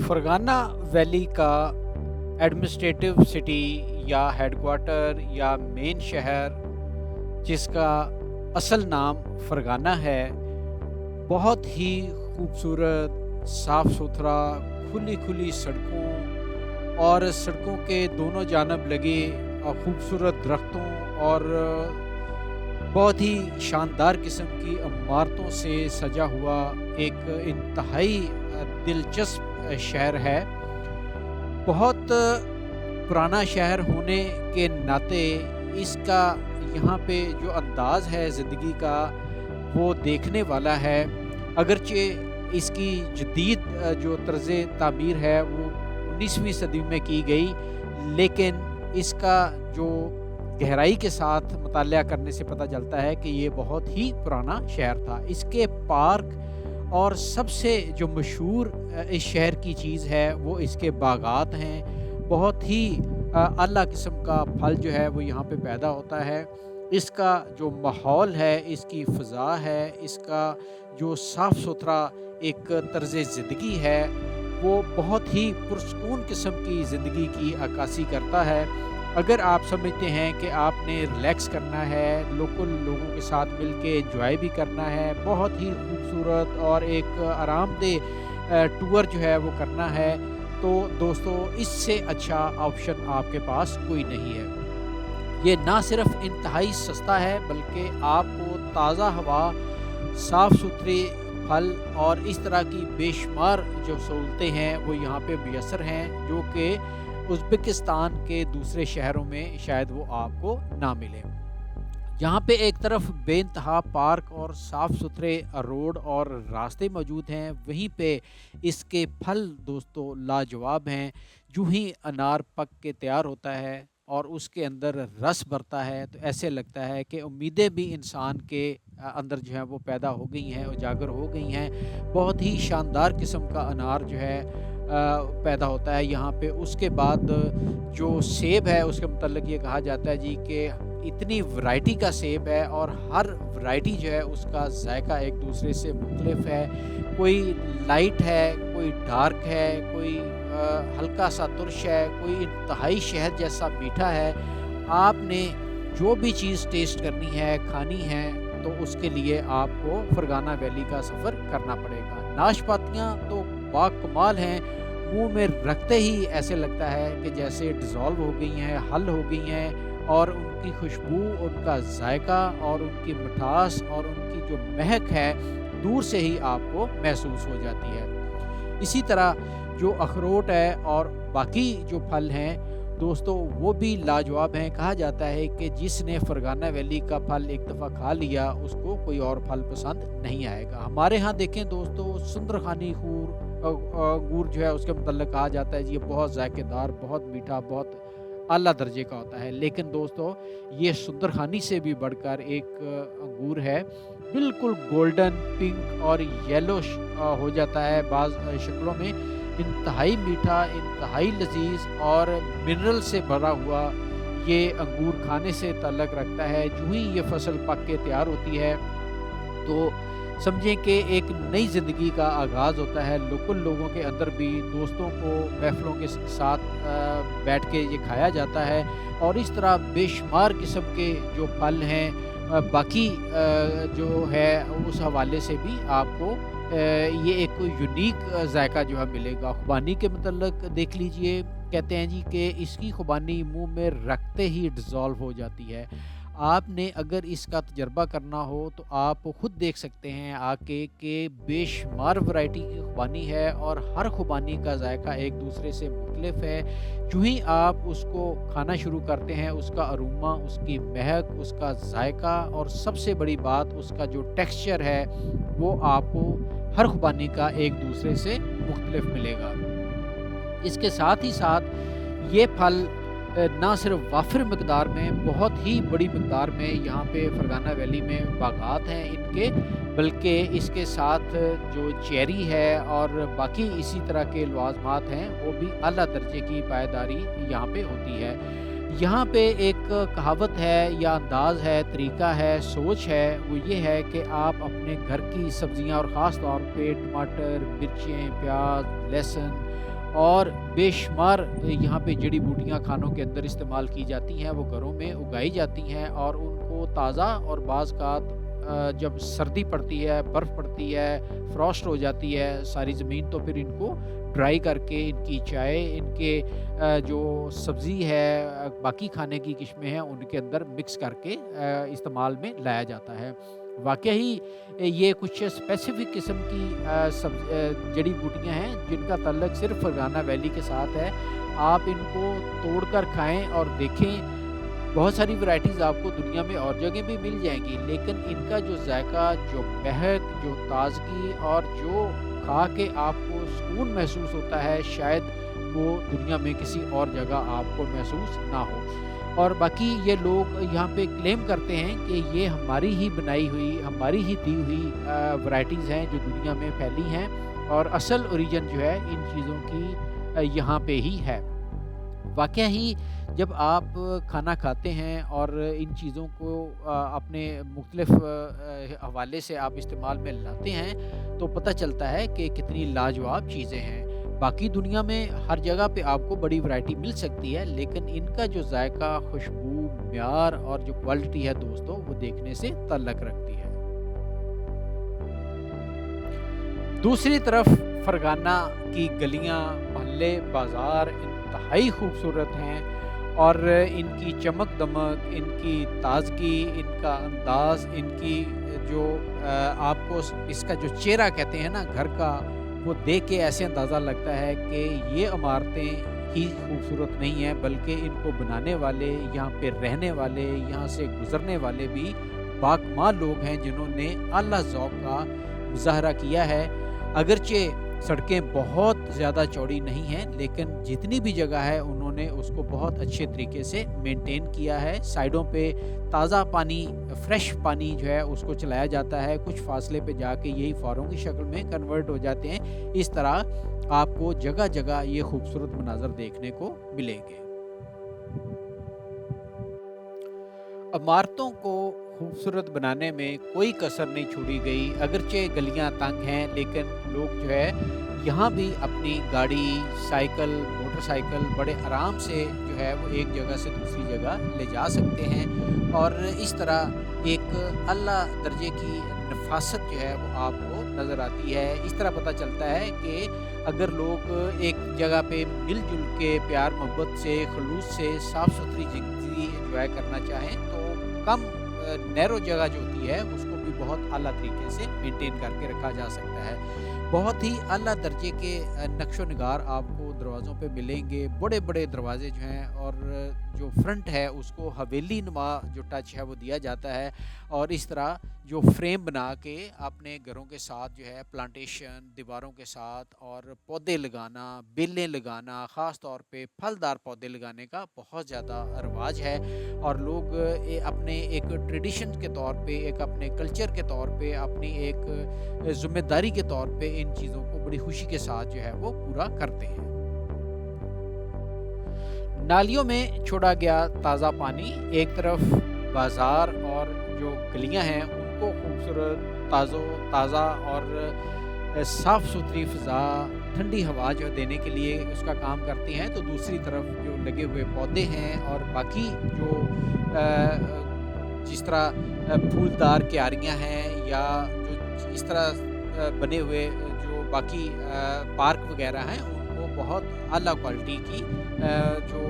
فرغانہ valley کا administrative city یا head quarter یا مین شہر، جس کا اصل نام فرغانہ ہے، بہت ہی خوبصورت، صاف ستھرا، کھلی سڑکوں اور سڑکوں کے دونوں جانب لگے خوبصورت درختوں اور بہت ہی شاندار قسم کی عمارتوں سے سجا ہوا ایک انتہائی دلچسپ شہر ہے۔ بہت پرانا شہر ہونے کے ناطے اس کا یہاں پہ جو انداز ہے زندگی کا وہ دیکھنے والا ہے، اگرچہ اس کی جدید جو طرز تعمیر ہے وہ 19ویں صدی میں کی گئی، لیکن اس کا جو گہرائی کے ساتھ مطالعہ کرنے سے پتہ چلتا ہے کہ یہ بہت ہی پرانا شہر تھا۔ اس کے پارک اور سب سے جو مشہور اس شہر کی چیز ہے وہ اس کے باغات ہیں۔ بہت ہی اعلیٰ قسم کا پھل جو ہے وہ یہاں پہ پیدا ہوتا ہے۔ اس کا جو ماحول ہے، اس کی فضا ہے، اس کا جو صاف ستھرا ایک طرز زندگی ہے، وہ بہت ہی پرسکون قسم کی زندگی کی عکاسی کرتا ہے۔ اگر آپ سمجھتے ہیں کہ آپ نے ریلیکس کرنا ہے، لوکل لوگوں کے ساتھ مل کے انجوائے بھی کرنا ہے، بہت ہی خوبصورت اور ایک آرام دہ ٹور جو ہے وہ کرنا ہے، تو دوستو اس سے اچھا آپشن آپ کے پاس کوئی نہیں ہے۔ یہ نہ صرف انتہائی سستا ہے بلکہ آپ کو تازہ ہوا، صاف ستھرے پھل اور اس طرح کی بے شمار جو سہولتیں ہیں وہ یہاں پہ میسر ہیں، جو کہ ازبکستان کے دوسرے شہروں میں شاید وہ آپ کو نہ ملے۔ یہاں پہ ایک طرف بے انتہا پارک اور صاف ستھرے روڈ اور راستے موجود ہیں، وہیں پہ اس کے پھل دوستو لاجواب ہیں۔ جو ہی انار پک کے تیار ہوتا ہے اور اس کے اندر رس بھرتا ہے تو ایسے لگتا ہے کہ امیدیں بھی انسان کے اندر جو ہے وہ پیدا ہو گئی ہیں، اجاگر ہو گئی ہیں۔ بہت ہی شاندار قسم کا انار جو ہے پیدا ہوتا ہے یہاں پہ۔ اس کے بعد جو سیب ہے اس کے متعلق یہ کہا جاتا ہے جی کہ اتنی ورائٹی کا سیب ہے اور ہر ورائٹی جو ہے اس کا ذائقہ ایک دوسرے سے مختلف ہے۔ کوئی لائٹ ہے، کوئی ڈارک ہے، کوئی ہلکا سا ترش ہے، کوئی انتہائی شہد جیسا میٹھا ہے۔ آپ نے جو بھی چیز ٹیسٹ کرنی ہے، کھانی ہے، تو اس کے لیے آپ کو فرغانہ ویلی کا سفر کرنا پڑے گا۔ ناشپاتیاں تو با کمال ہیں، منہ میں رکھتے ہی ایسے لگتا ہے کہ جیسے ڈیزالو ہو گئی ہیں، حل ہو گئی ہیں، اور ان کی خوشبو، ان کا ذائقہ اور ان کی مٹھاس اور ان کی جو مہک ہے دور سے ہی آپ کو محسوس ہو جاتی ہے۔ اسی طرح جو اخروٹ ہے اور باقی جو پھل ہیں دوستو وہ بھی لاجواب ہیں۔ کہا جاتا ہے کہ جس نے فرغانہ ویلی کا پھل ایک دفعہ کھا لیا اس کو کوئی اور پھل پسند نہیں آئے گا۔ ہمارے ہاں دیکھیں دوستو سندرخانی انگور جو ہے اس کے متعلق کہا جاتا ہے جی یہ بہت ذائقے دار، بہت میٹھا، بہت اعلیٰ درجے کا ہوتا ہے، لیکن دوستو یہ سندرخانی سے بھی بڑھ کر ایک انگور ہے، بالکل گولڈن پنک اور یلو ہو جاتا ہے بعض شکلوں میں۔ انتہائی میٹھا، انتہائی لذیذ اور منرل سے بھرا ہوا یہ انگور کھانے سے تعلق رکھتا ہے۔ جو ہی یہ فصل پک کے تیار ہوتی ہے تو سمجھیں کہ ایک نئی زندگی کا آغاز ہوتا ہے۔ لوکل لوگوں کے اندر بھی دوستوں کو محفلوں کے ساتھ بیٹھ کے یہ کھایا جاتا ہے، اور اس طرح بے شمار قسم کے جو پھل ہیں باقی جو ہے اس حوالے سے بھی آپ کو یہ ایک یونیک ذائقہ جو ہے ملے گا۔ خوبانی کے متعلق دیکھ لیجئے، کہتے ہیں جی کہ اس کی خوبانی منہ میں رکھتے ہی ڈیزالو ہو جاتی ہے۔ آپ نے اگر اس کا تجربہ کرنا ہو تو آپ خود دیکھ سکتے ہیں آ کے کہ بے شمار ورائٹی کی خوبانی ہے اور ہر خوبانی کا ذائقہ ایک دوسرے سے مختلف ہے۔ جو ہی آپ اس کو کھانا شروع کرتے ہیں اس کا اروما، اس کی مہک، اس کا ذائقہ اور سب سے بڑی بات اس کا جو ٹیکسچر ہے وہ آپ کو ہر خوبانی کا ایک دوسرے سے مختلف ملے گا۔ اس کے ساتھ ہی ساتھ یہ پھل نہ صرف وافر مقدار میں، بہت ہی بڑی مقدار میں یہاں پہ فرغانہ ویلی میں باغات ہیں ان کے، بلکہ اس کے ساتھ جو چیری ہے اور باقی اسی طرح کے لوازمات ہیں وہ بھی اعلیٰ درجے کی پائیداری یہاں پہ ہوتی ہے۔ यहाँ पे एक कहावत है या अंदाज़ है, तरीका है, सोच है, वो ये है कि आप अपने घर की सब्ज़ियाँ और ख़ास तौर पे टमाटर, मिर्चें, प्याज़, लहसुन और बेशुमार यहाँ पे जड़ी-बूटियाँ खानों के अंदर इस्तेमाल की जाती हैं, वो घरों में उगाई जाती हैं और उनको ताज़ा और बाज़-औक़ात जब सर्दी पड़ती है, बर्फ़ पड़ती है, फ्रॉस्ट हो जाती है सारी ज़मीन, तो फिर इनको ड्राई करके इनकी चाय, इनके जो सब्ज़ी है, बाकी खाने की किस्में हैं, उनके अंदर मिक्स करके इस्तेमाल में लाया जाता है। वाक़ई ही ये कुछ स्पेसिफ़िक किस्म की जड़ी-बूटियाँ हैं, जिनका तल्लुक सिर्फ़ फरगाना वैली के साथ है। आप इनको तोड़कर खाएँ और देखें, बहुत सारी वैराइटीज़ आपको दुनिया में और जगह भी मिल जाएँगी, लेकिन इनका जो ज़ायक़ा, जो महक, जो ताज़गी और जो खा के आपको सुकून महसूस होता है, शायद वो दुनिया में किसी और जगह आपको महसूस ना हो। और बाकी ये लोग यहाँ पे क्लेम करते हैं कि ये हमारी ही बनाई हुई, हमारी ही दी हुई वैराइटीज़ हैं जो दुनिया में फैली हैं और असल ओरिजिन जो है इन चीज़ों की यहाँ पे ही है। वाक़या ही जब आप खाना खाते हैं और इन चीज़ों को अपने मुख्तलिफ़ हवाले से आप इस्तेमाल में लाते हैं, तो पता चलता है कि कितनी लाजवाब चीज़ें हैं। बाकी दुनिया में हर जगह पे आपको बड़ी वैरायटी मिल सकती है, लेकिन इनका जो ज़ायक़ा, खुशबू, म्यार और जो क्वालिटी है दोस्तों, वो देखने से ताल्लुक़ रखती है। दूसरी तरफ फरगाना की गलियाँ, मोहल्ले, बाज़ार इंतहाई खूबसूरत हैं और इनकी चमक-दमक, इनकी ताज़गी, इनका अंदाज़, इनकी जो आपको इसका जो चेहरा कहते हैं ना घर का, वो देख के ऐसे अंदाज़ा लगता है कि ये इमारतें ही खूबसूरत नहीं हैं, बल्कि इनको बनाने वाले, यहाँ पे रहने वाले, यहाँ से गुज़रने वाले भी बाकमाल लोग हैं, जिन्होंने आला ज़ौक़ का मुज़ाहरा किया है। अगरचे सड़कें बहुत ज़्यादा चौड़ी नहीं हैं, लेकिन जितनी भी जगह है उन्होंने उसको बहुत अच्छे तरीके से मेंटेन किया है। साइडों पे ताज़ा पानी, फ्रेश पानी जो है उसको चलाया जाता है, कुछ फासले पे जाके यही फौरों की शक्ल में कन्वर्ट हो जाते हैं। इस तरह आपको जगह-जगह ये खूबसूरत मनाज़र देखने को मिलेंगे। इमारतों को खूबसूरत बनाने में कोई कसर नहीं छोड़ी गई। अगरचे गलियां तंग हैं, लेकिन लोग जो है यहाँ भी अपनी गाड़ी, साइकिल, मोटरसाइकिल बड़े आराम से जो है वो एक जगह से दूसरी जगह ले जा सकते हैं और इस तरह एक आला दर्जे की नफ़ासत जो है वो आपको नज़र आती है। इस तरह पता चलता है कि अगर लोग एक जगह पे मिल-जुल के प्यार मोहब्बत से, खुलूस से साफ़-सुथरी ज़िंदगी एन्जॉय करना चाहें, तो कम नैरो जगह जो होती है उसको भी बहुत आला तरीके से मेंटेन करके रखा जा सकता है। बहुत ही आला दर्जे के नक्शो निगार आपको दरवाज़ों पे मिलेंगे। बड़े-बड़े दरवाज़े जो हैं और जो फ्रंट है उसको हवेली नुमा जो टच है वो दिया जाता है और इस तरह जो फ्रेम बना के अपने घरों के साथ जो है प्लांटेशन, दीवारों के साथ और पौधे लगाना, बेलें लगाना, ख़ास तौर पे फलदार पौधे लगाने का बहुत ज़्यादा रिवाज है और लोग अपने एक ट्रेडिशन के तौर पे, एक अपने कल्चर के तौर पे, अपनी एक ज़िम्मेदारी के तौर पे इन चीज़ों को बड़ी खुशी के साथ जो है वो पूरा करते हैं। नालियों में छोड़ा गया ताज़ा पानी एक तरफ बाज़ार और जो गलियां हैं उनको खूबसूरत ताज़ा और साफ़ सुथरी फ़िज़ा, ठंडी हवा जो देने के लिए उसका काम करती हैं, तो दूसरी तरफ जो लगे हुए पौधे हैं और बाकी जो जिस तरह फूलदार क्यारियां हैं या जो इस तरह बने हुए जो बाकी पार्क वगैरह हैं, उनको बहुत आला क्वालिटी की जो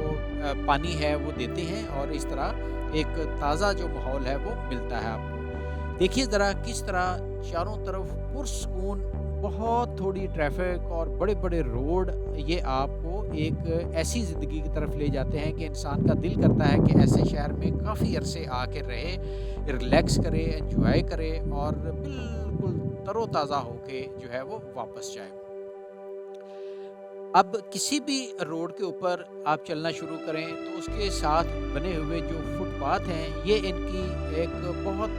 पानी है वो देते हैं और इस तरह एक ताज़ा जो माहौल है वो मिलता है आपको। देखिए ज़रा किस तरह चारों तरफ पुरसकून, बहुत थोड़ी ट्रैफिक और बड़े-बड़े रोड ये आपको एक ऐसी ज़िंदगी की तरफ ले जाते हैं कि इंसान का दिल करता है कि ऐसे शहर में काफ़ी अरसे आके रहे, रिलैक्स करे, एंजॉय करे और बिल्कुल तरोताज़ा होके जो है वो वापस जाए। अब किसी भी रोड के ऊपर आप चलना शुरू करें तो उसके साथ बने हुए जो फुटपाथ हैं, ये इनकी एक बहुत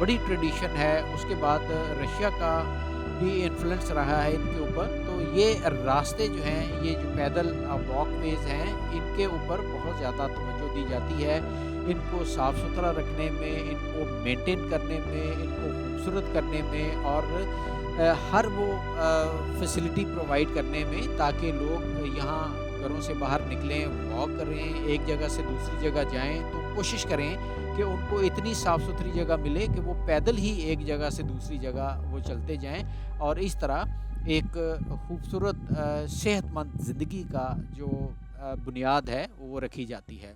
बड़ी ट्रेडिशन है। उसके बाद रशिया का भी इन्फ्लुएंस रहा है इनके ऊपर, तो یہ راستے جو ہیں، یہ جو پیدل واک ویز ہیں، ان کے اوپر بہت زیادہ توجہ دی جاتی ہے، ان کو صاف ستھرا رکھنے میں، ان کو مینٹین کرنے میں، ان کو خوبصورت کرنے میں، اور ہر وہ فیسلٹی پرووائڈ کرنے میں، تاکہ لوگ یہاں گھروں سے باہر نکلیں، واک کریں، ایک جگہ سے دوسری جگہ جائیں تو کوشش کریں کہ ان کو اتنی صاف ستھری جگہ ملے کہ وہ پیدل ہی ایک جگہ سے دوسری جگہ وہ چلتے جائیں، اور اس طرح ایک خوبصورت صحت مند زندگی کا جو بنیاد ہے وہ رکھی جاتی ہے۔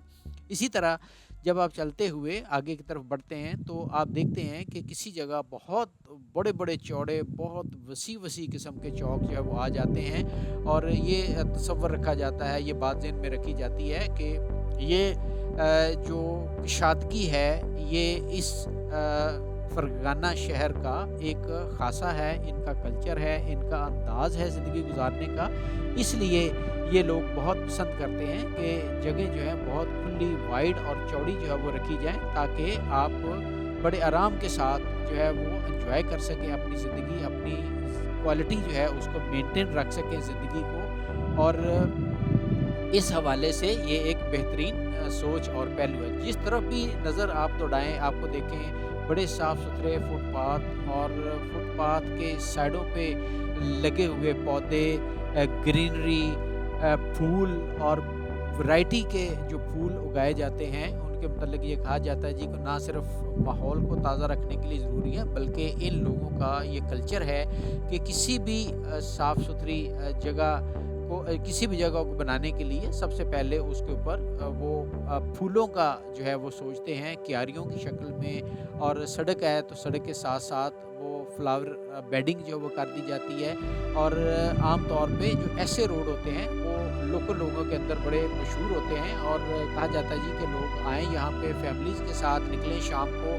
اسی طرح جب آپ چلتے ہوئے آگے کی طرف بڑھتے ہیں تو آپ دیکھتے ہیں کہ کسی جگہ بہت بڑے بڑے چوڑے، بہت وسیع وسیع قسم کے چوک جو ہے وہ آ جاتے ہیں، اور یہ تصور رکھا جاتا ہے، یہ بات ذہن میں رکھی جاتی ہے کہ یہ جو کشادگی ہے، یہ اس فرغانہ شہر کا ایک خاصہ ہے، ان کا کلچر ہے، ان کا انداز ہے زندگی گزارنے کا۔ اس لیے یہ لوگ بہت پسند کرتے ہیں کہ جگہ جو ہے بہت کھلی، وائڈ اور چوڑی جو ہے وہ رکھی جائیں، تاکہ آپ بڑے آرام کے ساتھ جو ہے وہ انجوائے کر سکیں اپنی زندگی، اپنی کوالٹی جو ہے اس کو مینٹین رکھ سکیں زندگی کو، اور اس حوالے سے یہ ایک بہترین سوچ اور پہلو ہے۔ جس طرف بھی نظر آپ دوڑائیں، آپ کو دیکھیں بڑے صاف ستھرے فٹ پاتھ، اور فٹ پاتھ کے سائڈوں پہ لگے ہوئے پودے، گرینری، پھول، اور ورائٹی کے جو پھول اگائے جاتے ہیں، ان کے متعلق یہ کہا جاتا ہے جی کہ نہ صرف ماحول کو تازہ رکھنے کے لیے ضروری ہے، بلکہ ان لوگوں کا یہ کلچر ہے کہ کسی بھی صاف ستھری جگہ کو، کسی بھی جگہ کو بنانے کے لیے سب سے پہلے اس کے اوپر وہ پھولوں کا جو ہے وہ سوچتے ہیں، کیاریوں کی شکل میں، اور سڑک ہے تو سڑک کے ساتھ ساتھ وہ فلاور بیڈنگ جو وہ کر دی جاتی ہے، اور عام طور پہ جو ایسے روڈ ہوتے ہیں وہ لوکل لوگوں کے اندر بڑے مشہور ہوتے ہیں، اور کہا جاتا ہے جی کہ لوگ آئیں یہاں پہ فیملیز کے ساتھ، نکلیں شام کو،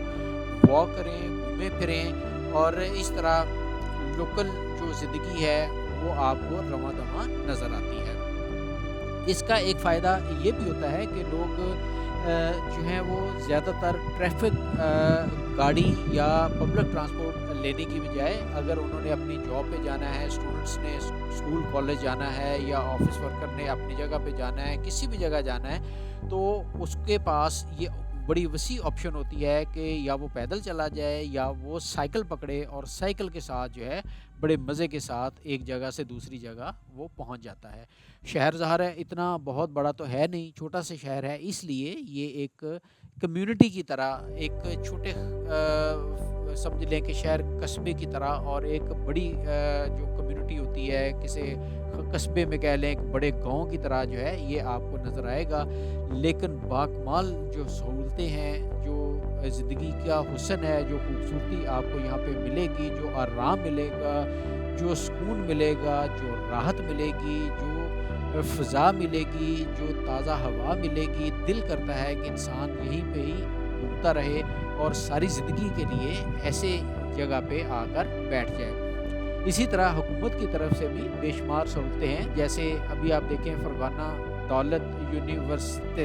واک کریں، گھومیں پھریں، اور اس طرح لوکل جو زندگی ہے وہ آپ کو رواں دواں نظر آتی ہے۔ اس کا ایک فائدہ یہ بھی ہوتا ہے کہ لوگ جو ہیں وہ زیادہ تر ٹریفک گاڑی یا پبلک ٹرانسپورٹ لینے کی بجائے، اگر انہوں نے اپنی جاب پہ جانا ہے، اسٹوڈنٹس نے اسکول کالج جانا ہے، یا آفس ورکر نے اپنی جگہ پہ جانا ہے، کسی بھی جگہ جانا ہے، تو اس کے پاس یہ بڑی وسیع آپشن ہوتی ہے کہ یا وہ پیدل چلا جائے، یا وہ سائیکل پکڑے، اور سائیکل کے ساتھ جو ہے بڑے مزے کے ساتھ ایک جگہ سے دوسری جگہ وہ پہنچ جاتا ہے۔ شہر ظاہر ہے اتنا بہت بڑا تو ہے نہیں، چھوٹا سا شہر ہے، اس لیے یہ ایک کمیونٹی کی طرح، ایک چھوٹے سمجھ لیں کہ شہر قصبے کی طرح، اور ایک بڑی جو کمیونٹی ہوتی ہے کسی قصبے میں کہہ لیں، ایک بڑے گاؤں کی طرح جو ہے یہ آپ کو نظر آئے گا، لیکن باکمال جو سہولتیں ہیں، جو زندگی کا حسن ہے، جو خوبصورتی آپ کو یہاں پہ ملے گی، جو آرام ملے گا، جو سکون ملے گا، جو راحت ملے گی، جو فضا ملے گی، جو تازہ ہوا ملے گی، دل کرتا ہے کہ انسان یہیں پہ ہی گھومتا رہے اور ساری زندگی کے لیے ایسے جگہ پہ آ کر بیٹھ جائے۔ اسی طرح حکومت کی طرف سے بھی بے شمار سہولتیں ہیں، جیسے ابھی آپ دیکھیں فرغانہ دولت یونیورسٹی،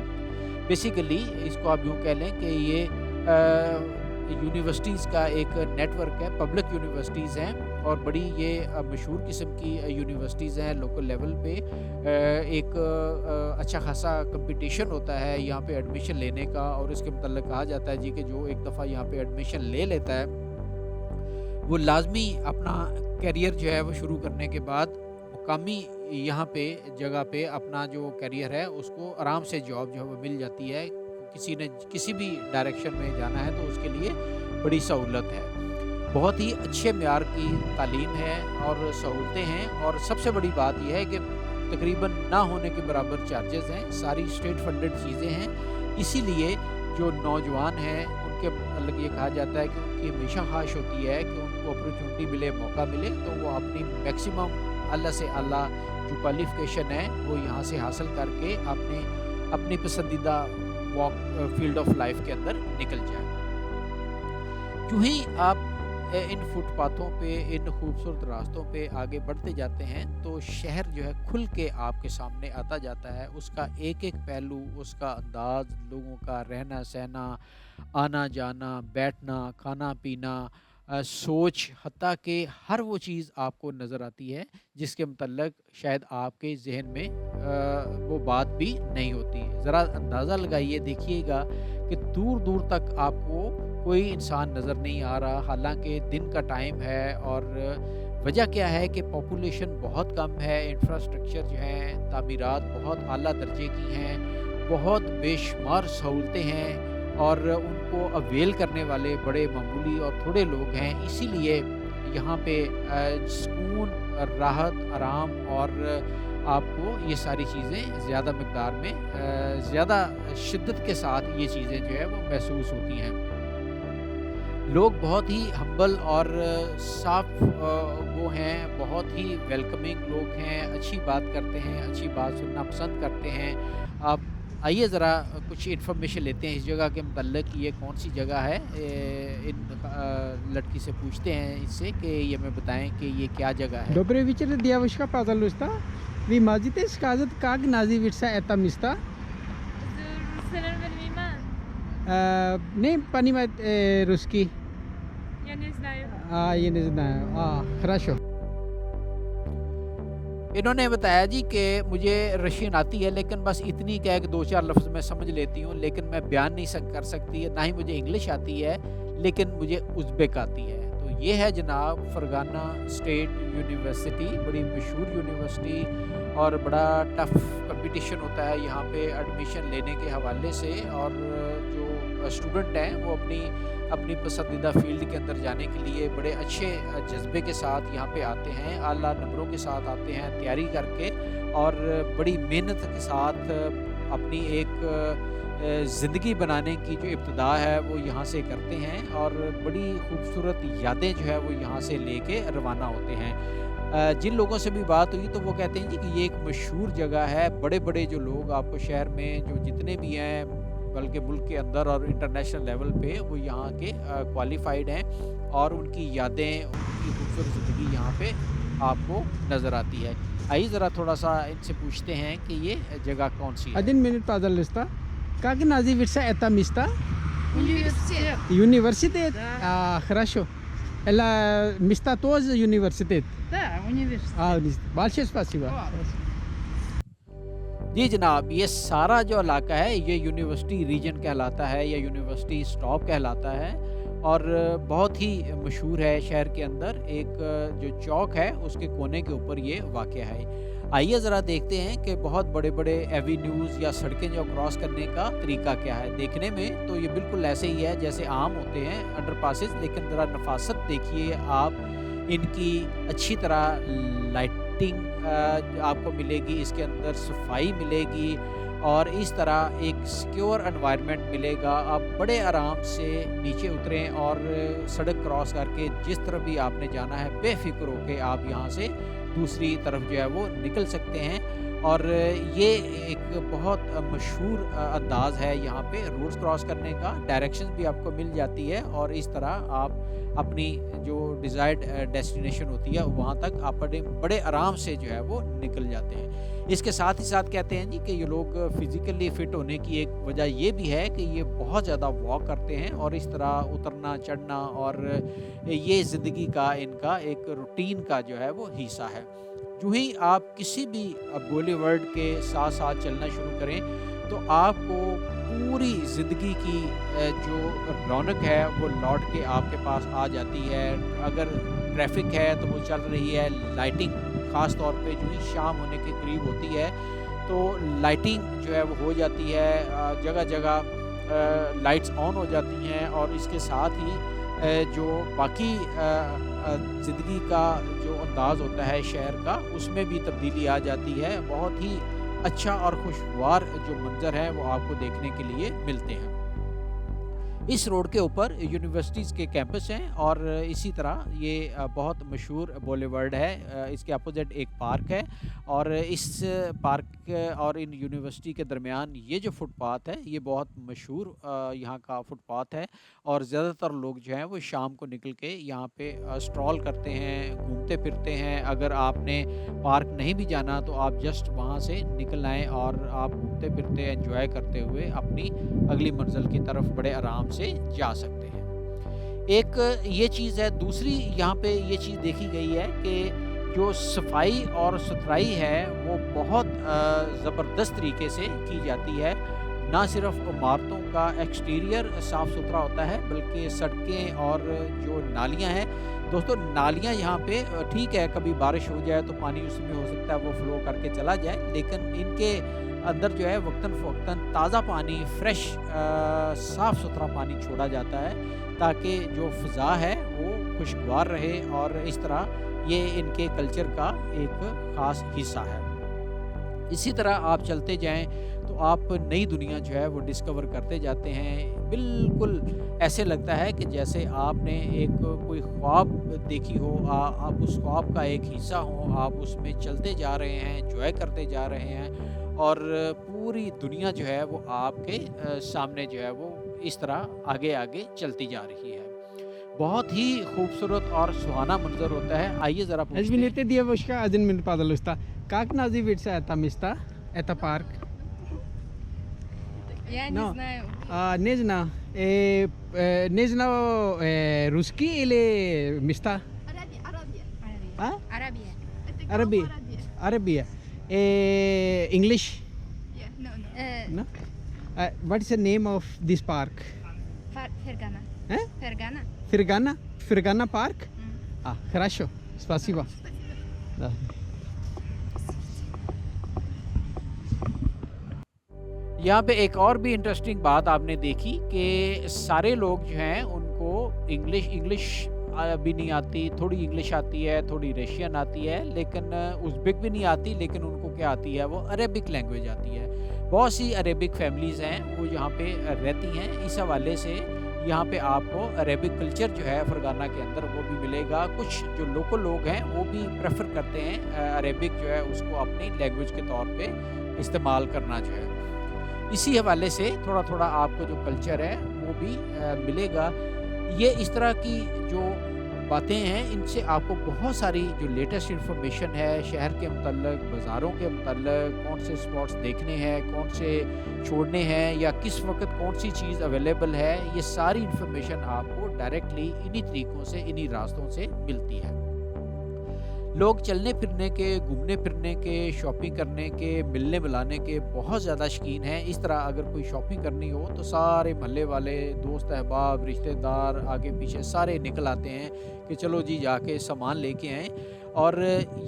بیسیکلی اس کو آپ یوں کہہ لیں کہ یہ یونیورسٹیز کا ایک نیٹ ورک ہے، پبلک یونیورسٹیز ہیں، اور بڑی یہ مشہور قسم کی یونیورسٹیز ہیں لوکل لیول پہ۔ ایک اچھا خاصا کمپٹیشن ہوتا ہے یہاں پہ ایڈمیشن لینے کا، اور اس کے متعلق کہا جاتا ہے جی کہ جو ایک دفعہ یہاں پہ ایڈمیشن لے لیتا ہے، وہ لازمی اپنا کیریئر جو ہے وہ شروع کرنے کے بعد مقامی یہاں پہ جگہ پہ اپنا جو کیریئر ہے اس کو آرام سے جاب جو ہے وہ مل جاتی ہے۔ کسی نے کسی بھی ڈائریکشن میں جانا ہے تو اس کے لیے بڑی سہولت ہے، بہت ہی اچھے معیار کی تعلیم ہے اور سہولتیں ہیں، اور سب سے بڑی بات یہ ہے کہ تقریباً نہ ہونے کے برابر چارجز ہیں، ساری اسٹیٹ فنڈڈ چیزیں ہیں، اسی لیے جو نوجوان ہیں ان کے متعلق یہ کہا جاتا ہے کہ ان کی ہمیشہ خواہش ہوتی ہے کہ ان کو اپرچونٹی ملے، موقع ملے، تو وہ اپنی میکسیمم اعلیٰ سے اعلیٰ جو کوالیفیکیشن ہے وہ یہاں سے حاصل کر کے اپنی پسندیدہ فیلڈ آف لائف کے اندر نکل جائیں۔ جو ہی آپ ان فٹ پاتھوں پہ، ان خوبصورت راستوں پہ آگے بڑھتے جاتے ہیں تو شہر جو ہے کھل کے آپ کے سامنے آتا جاتا ہے، اس کا ایک ایک پہلو، اس کا انداز، لوگوں کا رہنا سہنا، آنا جانا، بیٹھنا، کھانا پینا، सोच, हत्ता कि हर वो चीज़ आपको नज़र आती है जिसके मुतल्लक शायद आपके ज़हन में वो बात भी नहीं होती है। ज़रा अंदाज़ा लगाइए, देखिएगा कि दूर-दूर तक आपको कोई इंसान नज़र नहीं आ रहा, हालाँकि दिन का टाइम है। और वजह क्या है कि पॉपुलेशन बहुत कम है, इंफ्रास्ट्रक्चर जो हैं, तामीरात बहुत आला दर्जे की हैं, बहुत बेशुमार सहूलतें हैं और उनको अवेल करने वाले बड़े मामूली और थोड़े लोग हैं। इसीलिए यहाँ पे सुकून, राहत, आराम और आपको ये सारी चीज़ें ज़्यादा मिक़दार में ज़्यादा शिद्दत के साथ ये चीज़ें जो है वो महसूस होती हैं। लोग बहुत ही हम्बल और साफ़ वो हैं, बहुत ही वेलकमिंग लोग हैं, अच्छी बात करते हैं, अच्छी बात सुनना पसंद करते हैं। आप आइए ज़रा कुछ इन्फॉर्मेशन लेते हैं इस जगह के मुतल्लिक, ये कौन-सी जगह है। लड़की से पूछते हैं इससे कि ये हमें बताएँ कि ये क्या जगह है? Dobry wieczór, Diavushka Pazalusta. Wy macie skazać, jak nazywается это место? Русалан Вальмима? Не понимает русский. Я не знаю. Я не знаю. Хорошо. इन्होंने बताया जी कि मुझे रशियन आती है, लेकिन बस इतनी क्या है कि 2-4 लफ्ज़ मैं समझ लेती हूँ, लेकिन मैं बयान नहीं कर सकती है। ना ही मुझे इंग्लिश आती है, लेकिन मुझे उज़्बेक आती है। तो ये है जनाब फरगाना स्टेट यूनिवर्सिटी, बड़ी मशहूर यूनिवर्सिटी और बड़ा टफ़ कंपटीशन होता है यहाँ पे एडमिशन लेने के हवाले से। और जो स्टूडेंट हैं वो अपनी पसंदीदा फ़ील्ड के अंदर जाने के लिए बड़े अच्छे जज़्बे के साथ यहाँ पे आते हैं, आला नंबरों के साथ आते हैं तैयारी करके और बड़ी मेहनत के साथ अपनी एक ज़िंदगी बनाने की जो इब्तिदा है वो यहाँ से करते हैं और बड़ी खूबसूरत यादें जो है वो यहाँ से लेके रवाना होते हैं। जिन लोगों से भी बात हुई तो वो कहते हैं जी कि ये एक मशहूर जगह है, बड़े-बड़े जो लोग आपको शहर में जो जितने भी हैं, बल्कि मुल्क के अंदर और इंटरनेशनल लेवल पे वो यहाँ के क्वालिफाइड हैं और उनकी यादें, उनकी खूबसूरत ज़िंदगी यहाँ पे आपको नज़र आती है। आइए ज़रा थोड़ा-सा इनसे पूछते हैं कि ये जगह कौन-सी है? 1 minut, пожалуйста. Как называется это место? Университет. Университет? Да. Хорошо. Это место тоже университет? Да, университет. Большое спасибо. जी जनाब, ये सारा जो इलाका है ये यूनिवर्सिटी रीजन कहलाता है या यूनिवर्सिटी स्टॉप कहलाता है और बहुत ही मशहूर है शहर के अंदर। एक जो चौक है उसके कोने के ऊपर ये वाक़या है। आइए ज़रा देखते हैं कि बहुत बड़े-बड़े एवेन्यूज़ या सड़कें जो क्रॉस करने का तरीका क्या है। देखने में तो ये बिल्कुल ऐसे ही है जैसे आम होते हैं अंडरपासेस, लेकिन ज़रा नफासत देखिए आप, इनकी अच्छी तरह लाइटिंग आपको मिलेगी, इसके अंदर सफाई मिलेगी और इस तरह एक सिक्योर एनवायरनमेंट मिलेगा। आप बड़े आराम से नीचे उतरें और सड़क क्रॉस करके जिस तरफ भी आपने जाना है बेफिक्र होके आप यहाँ से दूसरी तरफ जो है वो निकल सकते हैं। और ये एक बहुत मशहूर अंदाज़ है यहाँ पे रोड्स क्रॉस करने का, डायरेक्शंस भी आपको मिल जाती है और इस तरह आप अपनी जो डिज़ायर्ड डेस्टिनेशन होती है वहाँ तक आप बड़े आराम से जो है वो निकल जाते हैं। इसके साथ ही साथ कहते हैं जी कि ये लोग फिज़िकली फ़िट होने की एक वजह ये भी है कि ये बहुत ज़्यादा वॉक करते हैं और इस तरह उतरना चढ़ना और ये ज़िंदगी का इनका एक रूटीन का जो है वो हिस्सा है। यूँ ही आप किसी भी बॉलीवुड के साथ साथ चलना शुरू करें तो आपको पूरी ज़िंदगी की जो रौनक है वो लौट के आपके पास आ जाती है। अगर ट्रैफिक है तो वो चल रही है, लाइटिंग ख़ास तौर पे जो ही शाम होने के करीब होती है तो लाइटिंग जो है वो हो जाती है, जगह जगह लाइट्स ऑन हो जाती हैं और इसके साथ ही जो बाकी ज़िंदगी का जो अंदाज़ होता है शहर का उसमें भी तब्दीली आ जाती है। बहुत ही अच्छा और खुशगवार जो मंज़र है वो आपको देखने के लिए मिलते हैं। इस रोड के ऊपर यूनिवर्सिटीज़ के कैंपस हैं और इसी तरह ये बहुत मशहूर बॉलीवुड है। इसके अपोजिट एक पार्क है और इस पार्क और इन यूनिवर्सिटी के दरमियान ये जो फुटपाथ है ये बहुत मशहूर यहाँ का फुटपाथ है और ज़्यादातर लोग जो हैं वो शाम को निकल के यहाँ पे स्ट्रॉल करते हैं, घूमते फिरते हैं। अगर आपने पार्क नहीं भी जाना तो आप जस्ट वहाँ से निकल आएँ और आप घूमते फिरते एंजॉय करते हुए अपनी अगली मंजिल की तरफ बड़े आराम से जा सकते हैं। ایک یہ چیज़ ہے, दूसरी यहाँ पे ये चीज़ देखी गई है कि जो सफाई और सुथराई है वो बहुत ज़बरदस्त तरीके से की जाती है. ना सिर्फ इमारतों का एक्सटीरियर साफ़ सुथरा होता है बल्कि सड़कें और जो नालियाँ हैं, दोस्तों नालियाँ यहाँ पे ठीक है, कभी बारिश हो जाए तो पानी उसमें हो सकता है वो फ्लो करके चला जाए, लेकिन इनके अंदर जो है वक्तन फ़वक्तन ताज़ा पानी, फ्रेश साफ़ सुथरा पानी छोड़ा जाता है ताकि जो फ़िज़ा है वो खुशगवार रहे, और इस तरह ये इनके कल्चर का एक ख़ास हिस्सा है. इसी तरह आप चलते जाएं तो आप नई दुनिया जो है वो डिस्कवर करते जाते हैं. बिल्कुल ऐसे लगता है कि जैसे आपने एक कोई ख्वाब देखी हो, आप उस ख्वाब का एक हिस्सा हो, आप उसमें चलते जा रहे हैं, एंजॉय करते जा रहे हैं, और पूरी दुनिया जो है वो आपके सामने जो है वो इस तरह आगे आगे चलती जा रही है. बहुत ही खूबसूरत और सुहाना मंजर होता है. आइए ज़रा Es पूछते bin हैं. inte девушка, один минут, пожалуйста. Как называется это место? Это парк? Я не No. знаю. Не знаю. Не знаю, русский или места? А? Арабия. Arabic. Arabia. English? No? What is the name of this park? Фергана. Eh? Фергана. Фергана? Фергана парк? Хорошо. Спасибо. Да. यहाँ पे एक और भी इंटरेस्टिंग बात आपने देखी कि सारे लोग जो हैं उनको इंग्लिश भी नहीं आती, थोड़ी इंग्लिश आती है, थोड़ी रशियन आती है, लेकिन उज़्बेक भी नहीं आती, लेकिन उनको क्या आती है, वो अरेबिक लैंग्वेज आती है. बहुत सी अरेबिक फैमिलीज़ हैं वो यहाँ पे रहती हैं. इस हवाले से यहाँ पे आपको अरेबिक कल्चर जो है फरगाना के अंदर वो भी मिलेगा. कुछ जो लोकल लोग हैं वो भी प्रेफर करते हैं अरेबिक जो है उसको अपनी लैंग्वेज के तौर पे इस्तेमाल करना जो है. इसी हवाले से थोड़ा थोड़ा आपको जो कल्चर है वो भी मिलेगा. ये इस तरह की जो बातें हैं इनसे आपको बहुत सारी जो लेटेस्ट इन्फॉर्मेशन है शहर के मुतल्लिक, बाज़ारों के मुतल्लिक, कौन से स्पॉट्स देखने हैं, कौन से छोड़ने हैं, या किस वक्त कौन सी चीज़ अवेलेबल है, ये सारी इन्फॉर्मेशन आपको डायरेक्टली इन्हीं तरीक़ों से, इन्हीं रास्तों से मिलती है. लोग चलने फिरने के, घूमने फिरने के, शॉपिंग करने के, मिलने मिलाने के बहुत ज़्यादा शौकीन हैं. इस तरह अगर कोई शॉपिंग करनी हो तो सारे महल्ले वाले, दोस्त अहबाब, रिश्तेदार आगे पीछे सारे निकल आते हैं कि चलो जी जाके सामान लेके आएँ. और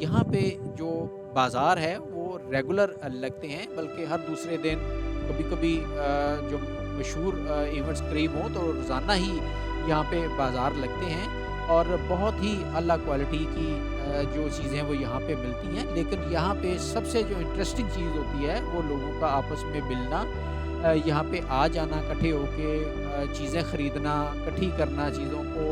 यहाँ पे जो बाज़ार है वो रेगुलर लगते हैं, बल्कि हर दूसरे दिन, कभी कभी जो मशहूर इवेंट्स करीब हों तो रोज़ाना ही यहाँ पे बाज़ार लगते हैं, और बहुत ही अला क्वालिटी की जो चीज़ें वो यहाँ पे मिलती हैं. लेकिन यहाँ पे सबसे जो इंटरेस्टिंग चीज़ होती है वो लोगों का आपस में मिलना, यहाँ पे आ जाना, इकट्ठे होके चीज़ें ख़रीदना, इकट्ठी करना चीज़ों को,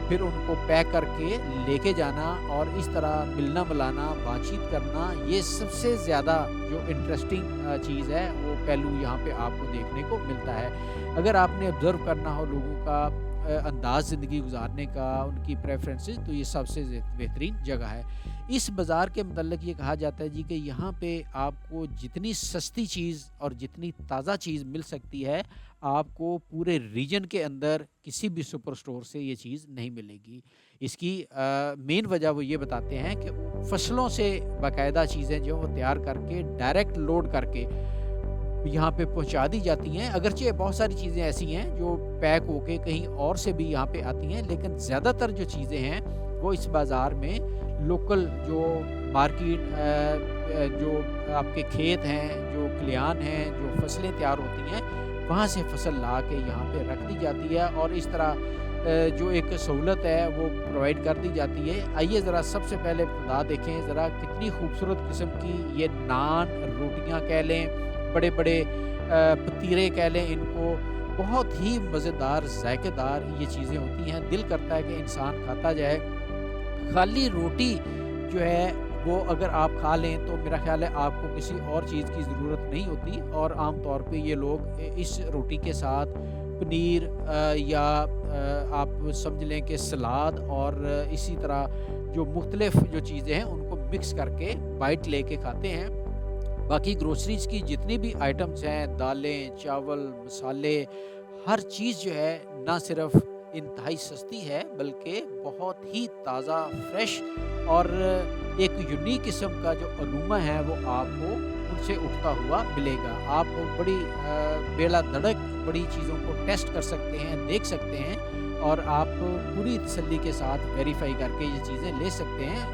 फिर उनको पैक करके लेके जाना, और इस तरह मिलना मिलाना, बातचीत करना, ये सबसे ज़्यादा जो इंटरेस्टिंग चीज़ है वो पहलू यहाँ पे आपको देखने को मिलता है. अगर आपने ऑब्ज़र्व करना हो लोगों का अंदाज़ ज़िंदगी गुजारने का, उनकी प्रेफरेंसेस, तो ये सबसे बेहतरीन जगह है. इस बाज़ार के मतलब ये कहा जाता है जी कि यहाँ पे आपको जितनी सस्ती चीज़ और जितनी ताज़ा चीज़ मिल सकती है, आपको पूरे रीजन के अंदर किसी भी सुपर स्टोर से ये चीज़ नहीं मिलेगी. इसकी मेन वजह वो ये बताते हैं कि फसलों से बाकायदा चीज़ें जो वो तैयार करके डायरेक्ट लोड करके यहाँ पे पहुँचा दी जाती हैं. अगरचे बहुत सारी चीज़ें ऐसी हैं जो पैक होके कहीं और से भी यहाँ पे आती हैं, लेकिन ज़्यादातर जो चीज़ें हैं वो इस बाज़ार में लोकल जो मार्केट, जो आपके खेत हैं, जो खलियान हैं, जो फसलें तैयार होती हैं, वहाँ से फसल ला के यहाँ पे रख दी जाती है, और इस तरह जो एक सहूलत है वो प्रोवाइड कर दी जाती है. आइए ज़रा सबसे पहले इब्तिदा देखें ज़रा कितनी खूबसूरत किस्म की ये नान, रोटियाँ कह लें, बड़े बड़े पतीरे कह लें इनको, बहुत ही मज़ेदार, ज़ायकेदार ये चीज़ें होती हैं. दिल करता है कि इंसान खाता जाए. खाली रोटी जो है वो अगर आप खा लें तो मेरा ख़्याल है आपको किसी और चीज़ की ज़रूरत नहीं होती, और आम तौर पे ये लोग इस रोटी के साथ पनीर या आप समझ लें कि सलाद और इसी तरह जो मुख्तलिफ़ जो चीज़ें हैं उनको मिक्स करके बाइट लेके खाते हैं. बाकी ग्रोसरीज़ की जितनी भी आइटम्स हैं, दालें, चावल, मसाले, हर चीज़ जो है ना सिर्फ इंतहाई सस्ती है, बल्कि बहुत ही ताज़ा, फ्रेश और एक यूनिक किस्म का जो अरोमा है वो आपको उनसे उठता हुआ मिलेगा। आप बड़ी बेला धड़क बड़ी चीज़ों को टेस्ट कर सकते हैं, देख सकते हैं और आप पूरी तसल्ली के साथ वेरीफाई करके ये चीज़ें ले सकते हैं।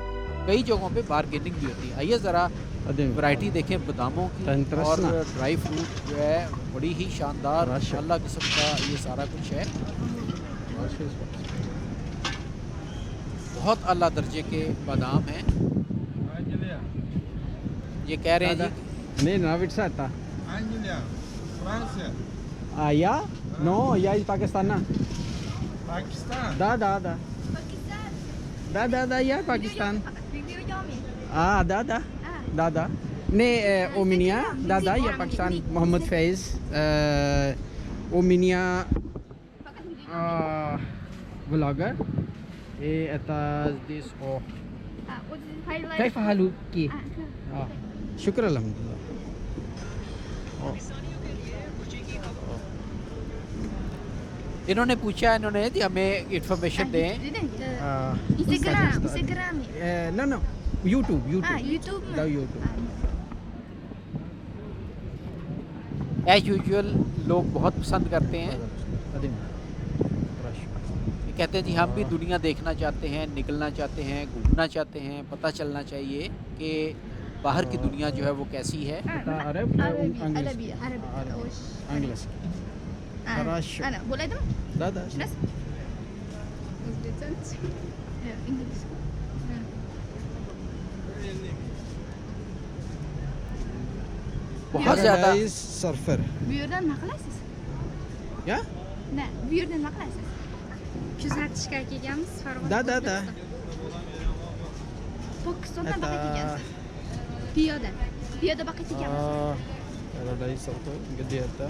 कई जगहों पे बारगेनिंग भी होती है। आइए ज़रा वैरायटी देखें बादामों की और ड्राई फ्रूट जो है बड़ी ही शानदार माशाल्लाह किस्म का ये सारा कुछ है। बहुत आला दर्जे के बादाम हैं। ये कह रहे हैं जी Nee, na wird seta. Anglia, Francia, Ja? No, ja iz Pakistan. Pakistan. Da, ja Pakistan. Da. Ne, Ominia, da, ja Pakistan. Mohammed Faiz. Ominia vlogger. Это здесь كيف حالك؟ شكرا الحمد لله. इन्होंने पूछा इन्होंने जी हमें इंफॉर्मेशन दें। Instagram. No, YouTube. YouTube. Da YouTube. As usual लोग बहुत पसंद करते हैं। ये कहते हैं जी हम भी दुनिया देखना चाहते हैं, निकलना चाहते हैं, घूमना चाहते हैं, पता चलना चाहिए कि बाहर की दुनिया जो है वो कैसी है। عرب عربي انجلش تراشق. انا بقول ادم da بس انجلش बहुत ज़्यादा surfer. بيوردن ما خلاص Ya? لا بيوردن ما خلاص shu satishga kelganmiz Da. pokistondan baqa kelgansiz piyoda baqa kelganmiz هذا صوته قديته.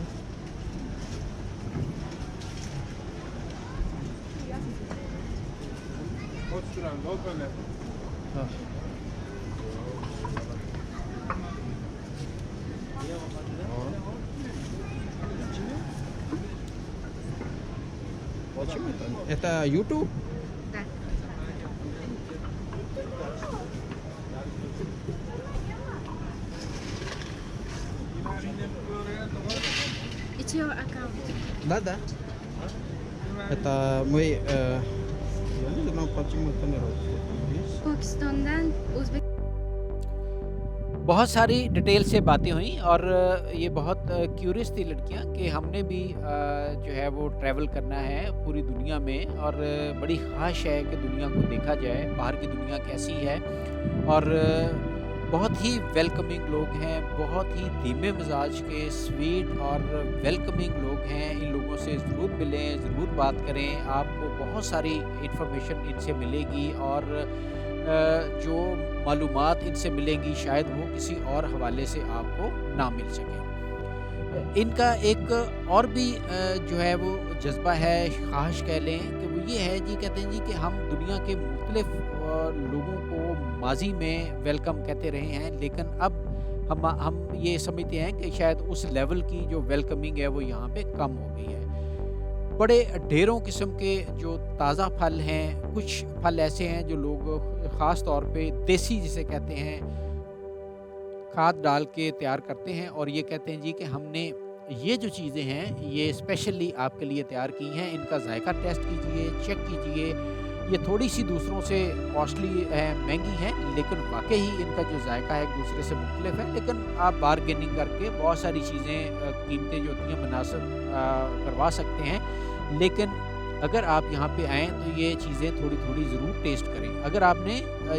Это YouTube? Да. It's your account. Да. Это мой... Я не знаю, почему это не работает. Pakistan'dan O'zbek बहुत सारी डिटेल से बातें हुई और ये बहुत क्यूरियस थी लड़कियां कि हमने भी जो है वो ट्रैवल करना है पूरी दुनिया में और बड़ी ख्वाहिश है कि दुनिया को देखा जाए, बाहर की दुनिया कैसी है। और बहुत ही वेलकमिंग लोग हैं, बहुत ही धीमे मिजाज के स्वीट और वेलकमिंग लोग हैं। इन लोगों से ज़रूर मिलें, ज़रूर बात करें, आपको बहुत सारी इन्फॉर्मेशन इनसे मिलेगी और जो मालूमात इनसे मिलेंगी शायद वो किसी और हवाले से आपको ना मिल सके। इनका एक और भी जो है वो जज्बा है, ख्वाहिश कह लें कि वो ये है जी, कहते हैं जी कि हम दुनिया के मुख्तलिफ लोगों को माजी में वेलकम कहते रहे हैं, लेकिन अब हम ये समझते हैं कि शायद उस लेवल की जो वेलकमिंग है वो यहाँ पे कम हो गई है। बड़े ढेरों किस्म के जो ताज़ा फल हैं, कुछ फल ऐसे हैं जो लोग ख़ास तौर पे देसी जिसे कहते हैं खाद डाल के तैयार करते हैं और ये कहते हैं जी कि हमने ये जो चीज़ें हैं ये स्पेशली आपके लिए तैयार की हैं, इनका जायका टेस्ट कीजिए, चेक कीजिए। ये थोड़ी सी दूसरों से कॉस्टली है, महंगी है, लेकिन वाकई ही इनका जो जायका है एक दूसरे से मुख्तलिफ है। लेकिन आप बारगेनिंग करके बहुत सारी चीज़ें कीमतें जो होती हैं मुनासिब करवा सकते हैं। लेकिन अगर आप यहाँ पे आएँ तो ये चीज़ें थोड़ी थोड़ी ज़रूर टेस्ट करें। अगर आपने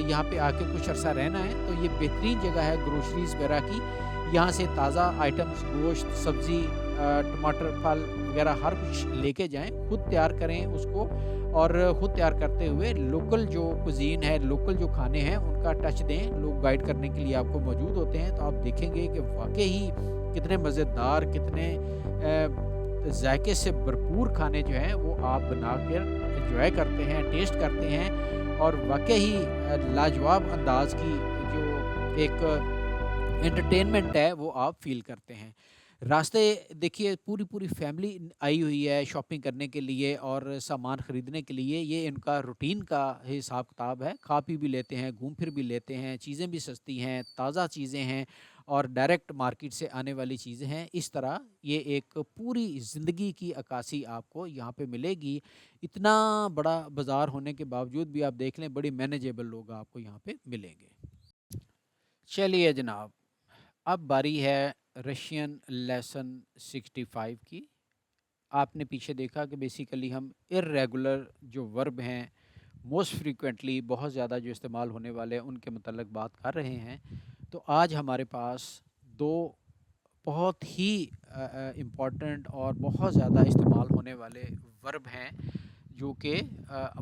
यहाँ पे आके कुछ अरसा रहना है तो ये बेहतरीन जगह है ग्रोसरीज़ वगैरह की। यहाँ से ताज़ा आइटम्स, गोश्त, सब्ज़ी, टमाटर, फल वगैरह हर कुछ लेके जाएं, खुद तैयार करें उसको और ख़ुद तैयार करते हुए लोकल जो कुज़ीन है, लोकल जो खाने हैं उनका टच दें। लोग गाइड करने के लिए आपको मौजूद होते हैं, तो आप देखेंगे कि वाकई ही कितने मज़ेदार, कितने जायके से भरपूर खाने जो हैं वो आप बना कर एंजॉय करते हैं, टेस्ट करते हैं और वाकई ही लाजवाब अंदाज़ की जो एक एंटरटेनमेंट है वो आप फील करते हैं। راستے دیکھیے پوری پوری فیملی آئی ہوئی ہے شاپنگ کرنے کے لیے اور سامان خریدنے کے لیے، یہ ان کا روٹین کا حساب کتاب ہے، کھا پی بھی لیتے ہیں، گھوم پھر بھی لیتے ہیں، چیزیں بھی سستی ہیں، تازہ چیزیں ہیں اور ڈائریکٹ مارکیٹ سے آنے والی چیزیں ہیں۔ اس طرح یہ ایک پوری زندگی کی عکاسی آپ کو یہاں پہ ملے گی۔ اتنا بڑا بازار ہونے کے باوجود بھی آپ دیکھ لیں بڑی مینیجیبل لوگ آپ کو یہاں پہ ملیں گے۔ چلیے جناب، اب باری ہے رشین لیسن 65 کی۔ آپ نے پیچھے دیکھا کہ بیسیکلی ہم ارریگولر جو ورب ہیں موسٹ فریکوینٹلی بہت زیادہ جو استعمال ہونے والے ہیں ان کے متعلق بات کر رہے ہیں۔ تو آج ہمارے پاس دو بہت ہی امپورٹنٹ اور بہت زیادہ استعمال ہونے والے ورب ہیں جو کہ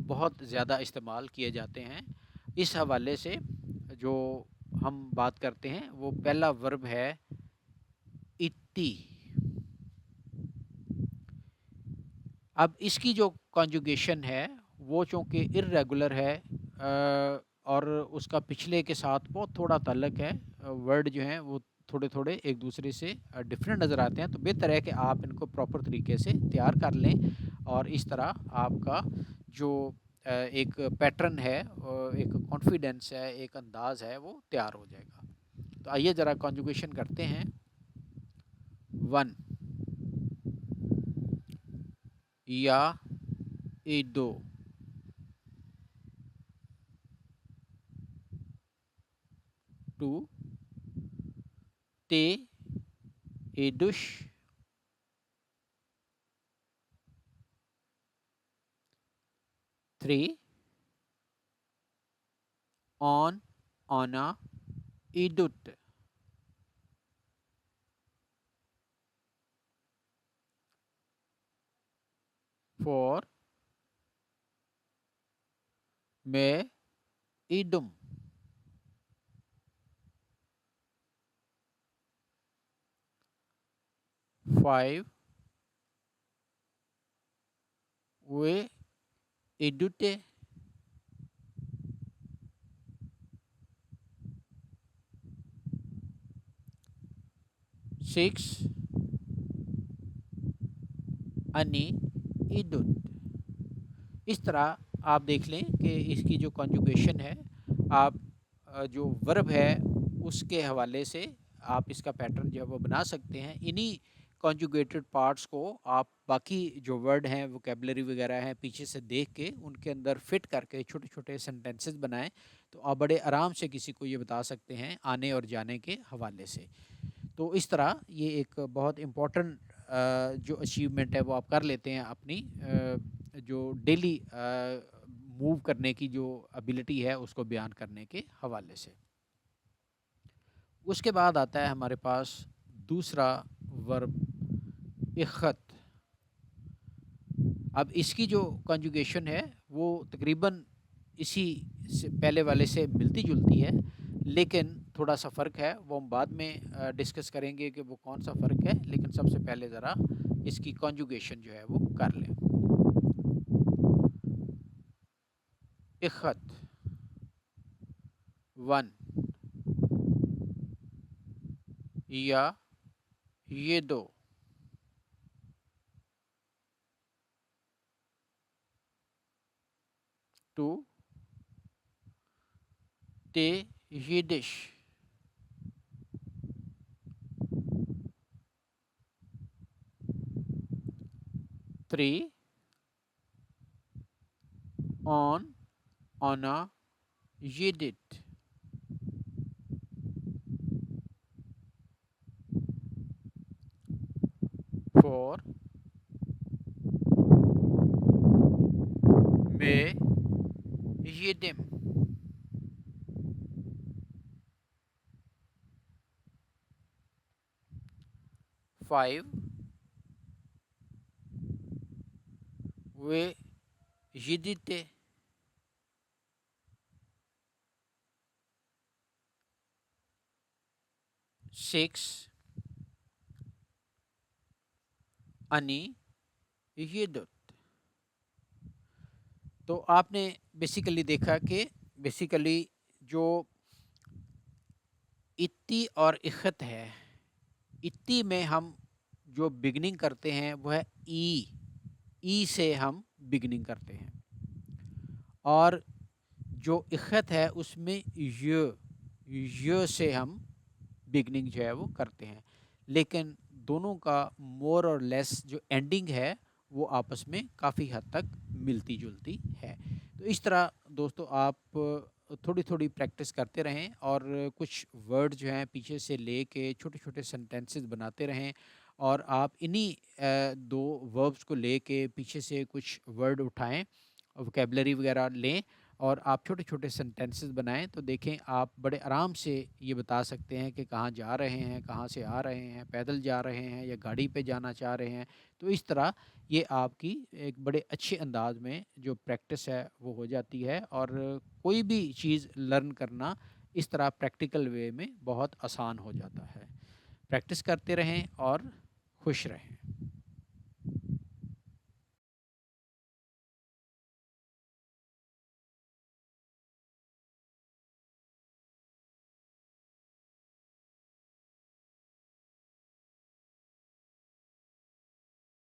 بہت زیادہ استعمال کیے جاتے ہیں۔ اس حوالے سے جو ہم بات کرتے ہیں وہ پہلا ورب ہے اتی۔ اب اس کی جو کانجوگیشن ہے وہ چونکہ ارریگولر ہے اور اس کا پچھلے کے ساتھ بہت تھوڑا تعلق ہے، ورڈ جو ہیں وہ تھوڑے تھوڑے ایک دوسرے سے ڈفرینٹ نظر آتے ہیں، تو بہتر ہے کہ آپ ان کو پراپر طریقے سے تیار کر لیں اور اس طرح آپ کا جو ایک پیٹرن ہے، ایک کانفیڈنس ہے، ایک انداز ہے، وہ تیار ہو جائے گا۔ تو آئیے ذرا کانجوگیشن کرتے ہیں۔ 1 یا ایڈو، 2 تے ایڈوش، 3 آن آنا ایڈوٹ، 4 میں ایڈم، 5 وے ایڈوٹے، 6 انی ایڈوٹ۔ اس طرح آپ دیکھ لیں کہ اس کی جو کانجوگیشن ہے، آپ جو ورب ہے اس کے حوالے سے آپ اس کا پیٹرن جو ہے وہ بنا سکتے ہیں۔ انہی کانجوگیٹڈ پارٹس کو آپ باقی جو ورڈ ہیں، ووکیبلری وغیرہ ہیں، پیچھے سے دیکھ کے ان کے اندر فٹ کر کے چھوٹے چھوٹے سینٹینسز بنائیں تو آپ بڑے آرام سے کسی کو یہ بتا سکتے ہیں آنے اور جانے کے حوالے سے۔ تو اس طرح یہ ایک بہت امپورٹنٹ جو اچیومنٹ ہے وہ آپ کر لیتے ہیں اپنی جو ڈیلی موو کرنے کی جو ابیلٹی ہے اس کو بیان کرنے کے حوالے سے۔ اس کے بعد آتا ہے ہمارے پاس دوسرا ورب اخت۔ اب اس کی جو کنجوگیشن ہے وہ تقریباً اسی سے پہلے والے سے ملتی جلتی ہے، لیکن تھوڑا سا فرق ہے، وہ ہم بعد میں ڈسکس کریں گے کہ وہ کون سا فرق ہے، لیکن سب سے پہلے ذرا اس کی کنجوگیشن جو ہے وہ کر لیں۔ اخت 1 یا یہ 2، 2 تے یدش، 3 آن آنا یدٹ، 4 میں یدم، 5 وے یدتے، 6 انی یدت۔ تو آپ نے بیسیکلی دیکھا کہ بیسیکلی جو اتی اور اخت ہے، اتی میں ہم جو بگننگ کرتے ہیں وہ ہے ای سے ہم بگننگ کرتے ہیں، اور جو اخت ہے اس میں یو سے ہم بگننگ جو ہے وہ کرتے ہیں، لیکن دونوں کا مور اور لیس جو اینڈنگ ہے وہ آپس میں کافی حد تک ملتی جلتی ہے۔ تو اس طرح دوستو آپ تھوڑی تھوڑی پریکٹس کرتے رہیں اور کچھ ورڈ جو ہیں پیچھے سے لے کے چھوٹے چھوٹے سینٹینسز بناتے رہیں، اور آپ انہی دو وربز کو لے کے پیچھے سے کچھ ورڈ اٹھائیں، ووکیبلری وغیرہ لیں اور آپ چھوٹے چھوٹے سینٹینسز بنائیں، تو دیکھیں آپ بڑے آرام سے یہ بتا سکتے ہیں کہ کہاں جا رہے ہیں، کہاں سے آ رہے ہیں، پیدل جا رہے ہیں یا گاڑی پہ جانا چاہ رہے ہیں۔ تو اس طرح یہ آپ کی ایک بڑے اچھے انداز میں جو پریکٹس ہے وہ ہو جاتی ہے، اور کوئی بھی چیز لرن کرنا اس طرح پریکٹیکل وے میں بہت آسان ہو جاتا ہے۔ پریکٹس کرتے رہیں اور خوش رہیں۔